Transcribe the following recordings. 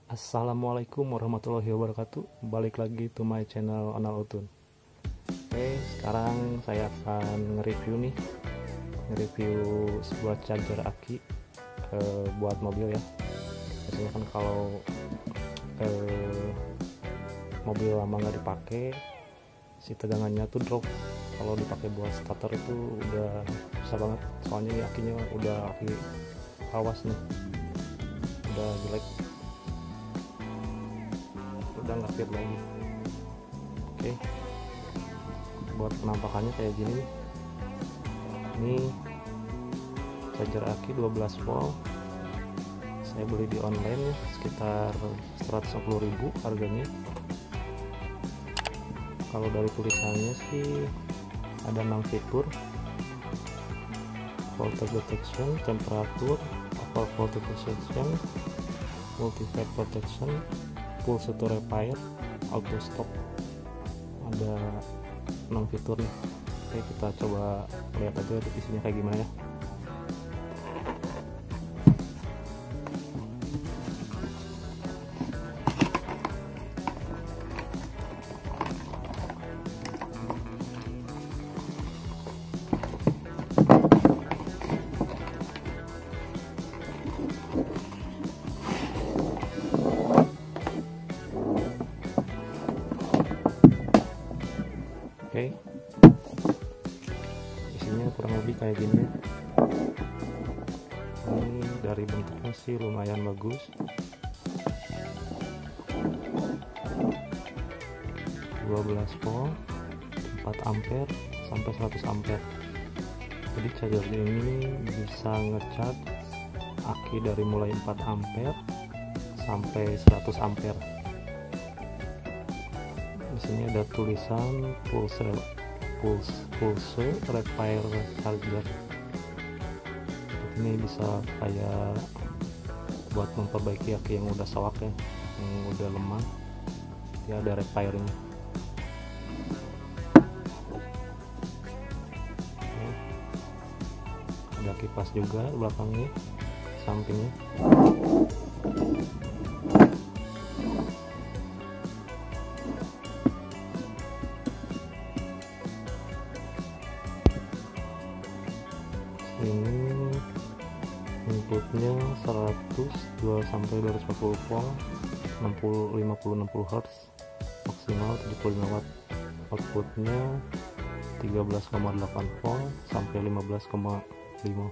Assalamualaikum warahmatullahi wabarakatuh. Balik lagi to my channel Onal Utun. Oke, sekarang saya akan nge-review sebuah charger aki buat mobil ya. Biasanya kan kalau mobil lama nggak dipakai, si tegangannya tuh drop. Kalau dipakai buat starter itu udah susah banget, soalnya ini akinya udah aki awas nih, udah jelek, udah nggak fit lagi. Oke, buat penampakannya kayak gini. Ini charger aki 12 volt. Saya beli di online ya, sekitar 110.000 harganya. Kalau dari tulisannya sih ada 6 fitur: voltage detection, temperature, over voltage detection, multi-phase protection, pulse to repair, auto stop. Ada 6 fitur nih. Oke, kita coba lihat aja isinya kayak gimana ya. Oke, isinya kurang lebih kayak gini. Ini dari bentuknya sih lumayan bagus. (12 volt, 4 ampere sampai 100 ampere. Jadi charger ini bisa ngecharge aki dari mulai 4 ampere sampai 100 ampere. Di sini ada tulisan pulse repair charger. Ini bisa kayak buat memperbaiki aki yang udah sawak ya, yang udah lemah. Dia ada repairnya. Ada kipas juga belakangnya, sampingnya. Ini inputnya 102 sampai 240 volt, 50-60 Hz, maksimal 75 watt. Outputnya 13,8 volt sampai 15,5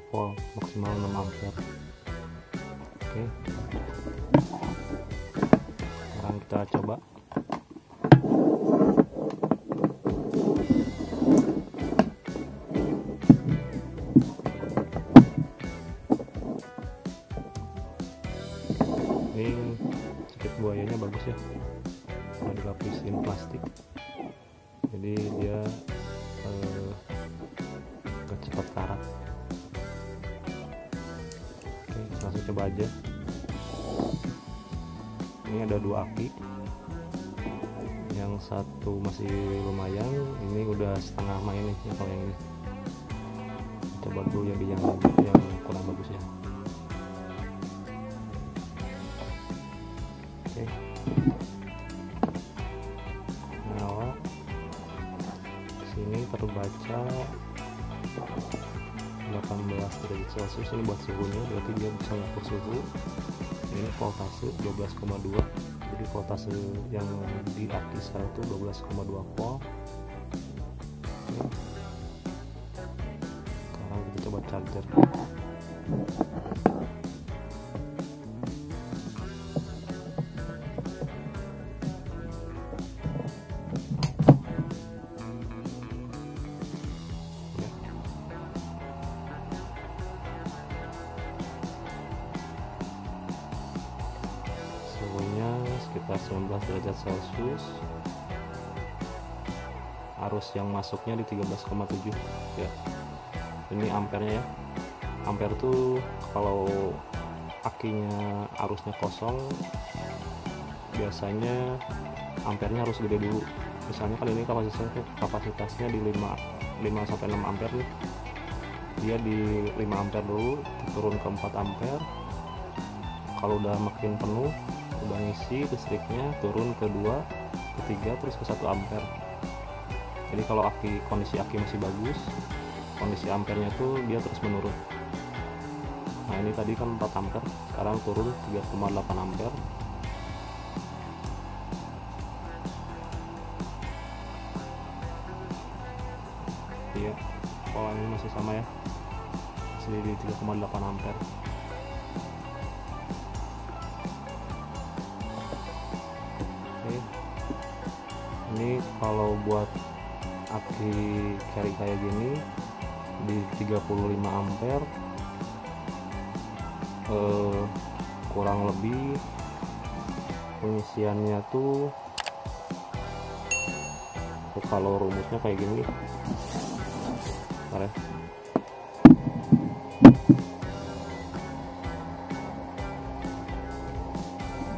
volt, maksimal 6 ampere. Oke, sekarang kita coba. Ini sedikit buayanya bagus ya, udah dilapisin plastik, jadi dia gak cepat karat. Oke, langsung coba aja. Ini ada 2 aki, yang satu masih lumayan, ini udah setengah main nih. Kalau yang ini coba dulu yang kurang bagus ya. Oke, nyala. Sini terbaca 18 derajat Celcius. Ini buat suhunya, berarti dia bisa ngukur suhu. Ini voltase 12,2. Jadi voltase yang di aki saya itu 12,2 volt. Oke, sekarang kita coba charger. Suhunya sekitar 19 derajat Celcius. Arus yang masuknya di 13,7 ya. Ini ampernya ya. Ampere tuh kalau akinya arusnya kosong, biasanya ampernya harus gede dulu. Misalnya kan ini kapasitasnya di 5 sampai 6 ampere nih. Dia di 5 ampere dulu, turun ke 4 ampere. Kalau udah makin penuh udah ngisi listriknya, turun ke 2, ke 3, terus ke 1 ampere. Jadi kalau kondisi aki masih bagus, kondisi ampernya tuh dia terus menurun. Nah ini tadi kan 4 ampere, sekarang turun 3,8 ampere. Iya, polanya masih sama ya, masih di 3,8 ampere. Oke, ini kalau buat aki carry kayak gini di 35 ampere, kurang lebih pengisiannya tuh kalau rumusnya kayak gini nih. Bentar ya.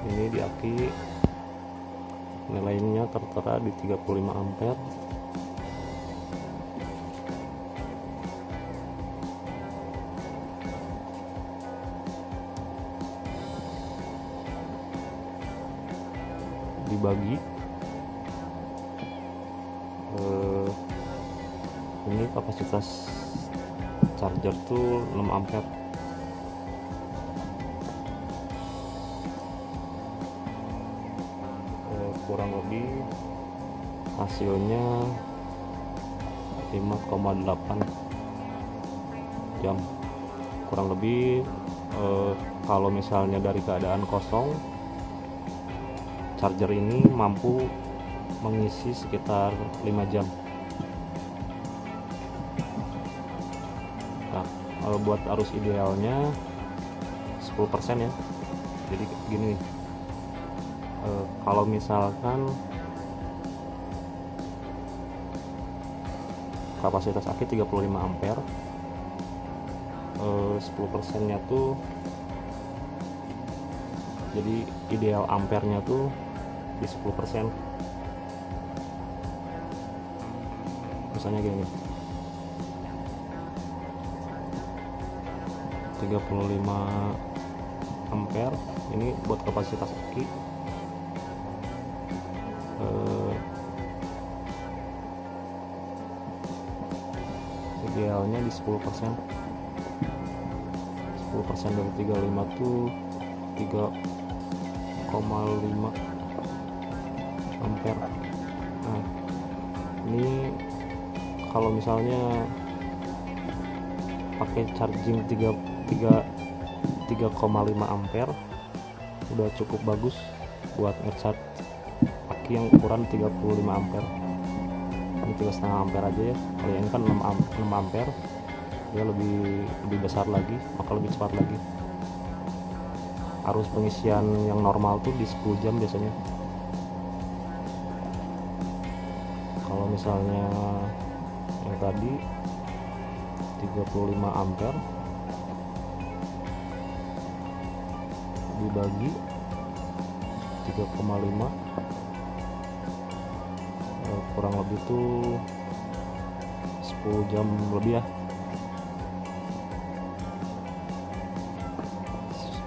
Ini di aki nilainya tertera di 35 ampere. Dibagi ini kapasitas charger tuh 6 ampere. Kurang lebih hasilnya 5,8 jam kurang lebih. Kalau misalnya dari keadaan kosong, charger ini mampu mengisi sekitar 5 jam. Nah, buat arus idealnya 10% ya. Jadi gini nih, kalau misalkan kapasitas aki 35 ampere, 10% nya tuh, jadi ideal ampernya tuh di 10%. Misalnya gini, 35 ampere ini buat kapasitas aki, idealnya di 10%. 10% dari 35 tuh 3,5 ampere. Nah ini kalau misalnya pakai charging 3,5 ampere udah cukup bagus buat nge-charge aki yang ukuran 35 ampere. Ini 3,5 ampere aja ya. Kalau yang ini kan 6 ampere, dia lebih besar lagi, maka lebih cepat lagi. Arus pengisian yang normal tuh di 10 jam biasanya. Kalau misalnya yang tadi 35 ampere dibagi 3,5, kurang lebih tuh 10 jam lebih ya,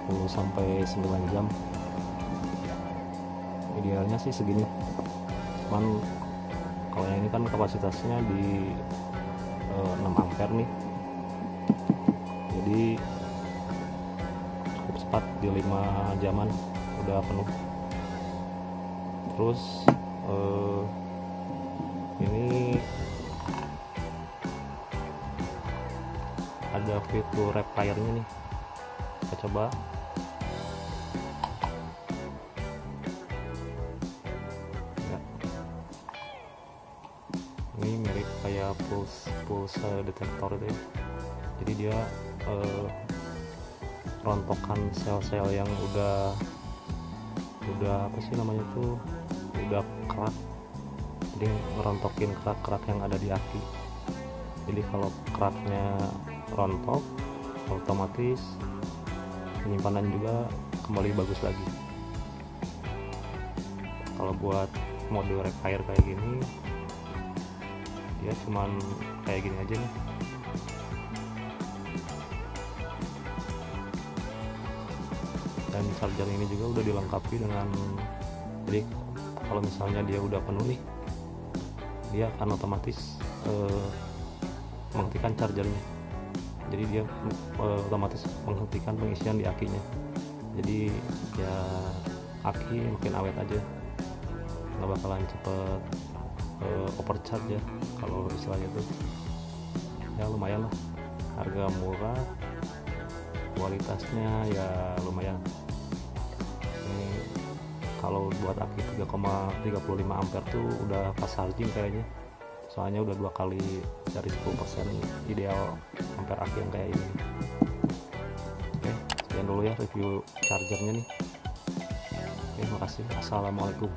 10 sampai 9 jam. Idealnya sih segini, cuman kalau yang ini kan kapasitasnya di 6 ampere nih, jadi cukup cepat, di 5 jaman udah penuh. Terus ini ada fitur repairnya nih, kita coba. Ya. Ini mirip kayak pulse detektor itu ya. Jadi dia rontokan sel-sel yang udah apa sih namanya tuh, udah kerak. Jadi ngerontokin kerak-kerak yang ada di aki. Jadi kalau keraknya rontok, otomatis penyimpanan juga kembali bagus lagi. Kalau buat mode repair kayak gini, dia cuman kayak gini aja nih. Dan dan charger ini juga udah dilengkapi dengan, jadi kalau misalnya dia udah penuh nih, dia akan otomatis menghentikan chargernya. Jadi dia otomatis menghentikan pengisian di akinya. Jadi ya aki makin awet aja, nggak bakalan cepet overcharge ya kalau istilahnya tuh. Ya lumayan lah, harga murah, kualitasnya ya lumayan. Ini kalau buat aki 3,35 ampere tuh udah fast charging kayaknya, soalnya udah 2 kali dari 10% ideal ampere aki yang kayak ini. Oke, sekian dulu ya review chargernya nih. Oke, makasih. Assalamualaikum.